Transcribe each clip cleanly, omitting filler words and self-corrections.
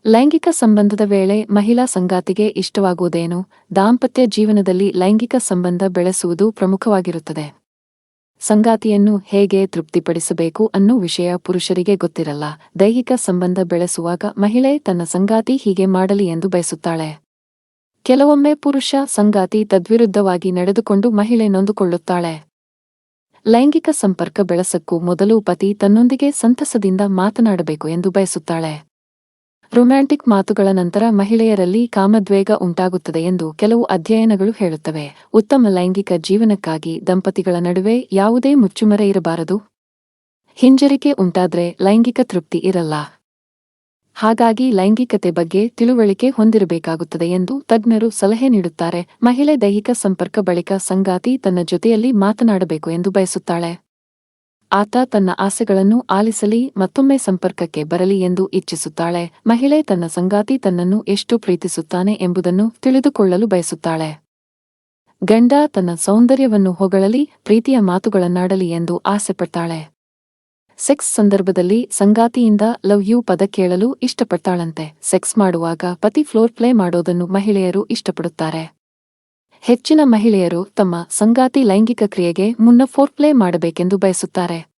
ಲೈಂಗಿಕ ಸಂಬಂಧದ ವೇಳೆ ಮಹಿಳಾ ಸಂಗಾತಿಗೆ ಇಷ್ಟವಾಗುವುದೇನು? ದಾಂಪತ್ಯ ಜೀವನದಲ್ಲಿ ಲೈಂಗಿಕ ಸಂಬಂಧ ಬೆಳೆಸುವುದು ಪ್ರಮುಖವಾಗಿರುತ್ತದೆ. ಸಂಗಾತಿಯನ್ನು ಹೇಗೆ ತೃಪ್ತಿಪಡಿಸಬೇಕು ಅನ್ನೋ ವಿಷಯ ಪುರುಷರಿಗೆ ಗೊತ್ತಿರಲ್ಲ. ದೈಹಿಕ ಸಂಬಂಧ ಬೆಳೆಸುವಾಗ ಮಹಿಳೆ ತನ್ನ ಸಂಗಾತಿ ಹೀಗೆ ಮಾಡಲಿ ಎಂದು ಬಯಸುತ್ತಾಳೆ. ಕೆಲವೊಮ್ಮೆ ಪುರುಷ ಸಂಗಾತಿ ತದ್ವಿರುದ್ಧವಾಗಿ ನಡೆದುಕೊಂಡು ಮಹಿಳೆ ನೊಂದುಕೊಳ್ಳುತ್ತಾಳೆ. ಲೈಂಗಿಕ ಸಂಪರ್ಕ ಬೆಳೆಸಕ್ಕೂ ಮೊದಲು ಪತಿ ತನ್ನೊಂದಿಗೆ ಸಂತಸದಿಂದ ಮಾತನಾಡಬೇಕು ಎಂದು ಬಯಸುತ್ತಾಳೆ. ರೊಮ್ಯಾಂಟಿಕ್ ಮಾತುಗಳ ನಂತರ ಮಹಿಳೆಯರಲ್ಲಿ ಕಾಮೋದ್ವೇಗ ಉಂಟಾಗುತ್ತದೆ ಎಂದು ಕೆಲವು ಅಧ್ಯಯನಗಳು ಹೇಳುತ್ತವೆ. ಉತ್ತಮ ಲೈಂಗಿಕ ಜೀವನಕ್ಕಾಗಿ ದಂಪತಿಗಳ ನಡುವೆ ಯಾವುದೇ ಮುಚ್ಚುಮರೆ ಇರಬಾರದು. ಹಿಂಜರಿಕೆ ಉಂಟಾದ್ರೆ ಲೈಂಗಿಕ ತೃಪ್ತಿ ಇರಲ್ಲ. ಹಾಗಾಗಿ ಲೈಂಗಿಕತೆ ಬಗ್ಗೆ ತಿಳುವಳಿಕೆ ಹೊಂದಿರಬೇಕಾಗುತ್ತದೆ ಎಂದು ತಜ್ಞರು ಸಲಹೆ ನೀಡುತ್ತಾರೆ. ಮಹಿಳೆ ದೈಹಿಕ ಸಂಪರ್ಕ ಬಳಿಕ ಸಂಗಾತಿ ತನ್ನ ಜೊತೆಯಲ್ಲಿ ಮಾತನಾಡಬೇಕು ಎಂದು ಬಯಸುತ್ತಾಳೆ. ಆತ ತನ್ನ ಆಸೆಗಳನ್ನು ಆಲಿಸಲಿ, ಮತ್ತೊಮ್ಮೆ ಸಂಪರ್ಕಕ್ಕೆ ಬರಲಿ ಎಂದು ಇಚ್ಛಿಸುತ್ತಾಳೆ. ಮಹಿಳೆ ತನ್ನ ಸಂಗಾತಿ ತನ್ನನ್ನು ಎಷ್ಟು ಪ್ರೀತಿಸುತ್ತಾನೆ ಎಂಬುದನ್ನು ತಿಳಿದುಕೊಳ್ಳಲು ಬಯಸುತ್ತಾಳೆ. ಗಂಡ ತನ್ನ ಸೌಂದರ್ಯವನ್ನು ಹೊಗಳಲಿ, ಪ್ರೀತಿಯ ಮಾತುಗಳನ್ನಾಡಲಿ ಎಂದು ಆಸೆಪಡ್ತಾಳೆ. ಸೆಕ್ಸ್ ಸಂದರ್ಭದಲ್ಲಿ ಸಂಗಾತಿಯಿಂದ ಲವ್ ಯು ಪದ ಕೇಳಲು ಇಷ್ಟಪಡ್ತಾಳಂತೆ. ಸೆಕ್ಸ್ ಮಾಡುವಾಗ ಪತಿ ಫ್ಲೋರ್ ಪ್ಲೇ ಮಾಡೋದನ್ನು ಮಹಿಳೆಯರು ಇಷ್ಟಪಡುತ್ತಾರೆ. ಹೆಚ್ಚಿನ ಮಹಿಳೆಯರು ತಮ್ಮ ಸಂಗಾತಿ ಲೈಂಗಿಕ ಕ್ರಿಯೆಗೆ ಮುನ್ನ ಫೋರ್ಪ್ಲೇ ಮಾಡಬೇಕೆಂದು ಬಯಸುತ್ತಾರೆ.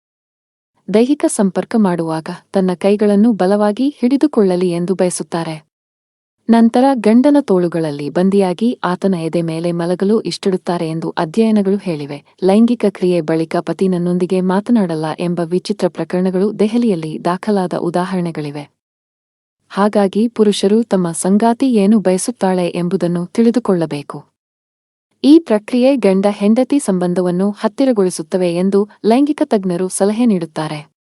ದೈಹಿಕ ಸಂಪರ್ಕ ಮಾಡುವಾಗ ತನ್ನ ಕೈಗಳನ್ನು ಬಲವಾಗಿ ಹಿಡಿದುಕೊಳ್ಳಲಿ ಎಂದು ಬಯಸುತ್ತಾರೆ. ನಂತರ ಗಂಡನ ತೋಳುಗಳಲ್ಲಿ ಬಂದಿಯಾಗಿ ಆತನ ಎದೆ ಮೇಲೆ ಮಲಗಲು ಇಷ್ಟಡುತ್ತಾರೆ ಎಂದು ಅಧ್ಯಯನಗಳು ಹೇಳಿವೆ. ಲೈಂಗಿಕ ಕ್ರಿಯೆ ಬಳಿಕ ಪತಿ ನನ್ನೊಂದಿಗೆ ಮಾತನಾಡಲ್ಲ ಎಂಬ ವಿಚಿತ್ರ ಪ್ರಕರಣಗಳು ದೆಹಲಿಯಲ್ಲಿ ದಾಖಲಾದ ಉದಾಹರಣೆಗಳಿವೆ. ಹಾಗಾಗಿ ಪುರುಷರು ತಮ್ಮ ಸಂಗಾತಿ ಏನು ಬಯಸುತ್ತಾಳೆ ಎಂಬುದನ್ನು ತಿಳಿದುಕೊಳ್ಳಬೇಕು. ಈ ಪ್ರಕ್ರಿಯೆ ಗಂಡ ಹೆಂಡತಿ ಸಂಬಂಧವನ್ನು ಹತ್ತಿರಗೊಳಿಸುತ್ತವೆ ಎಂದು ಲೈಂಗಿಕ ತಜ್ಞರು ಸಲಹೆ ನೀಡುತ್ತಾರೆ.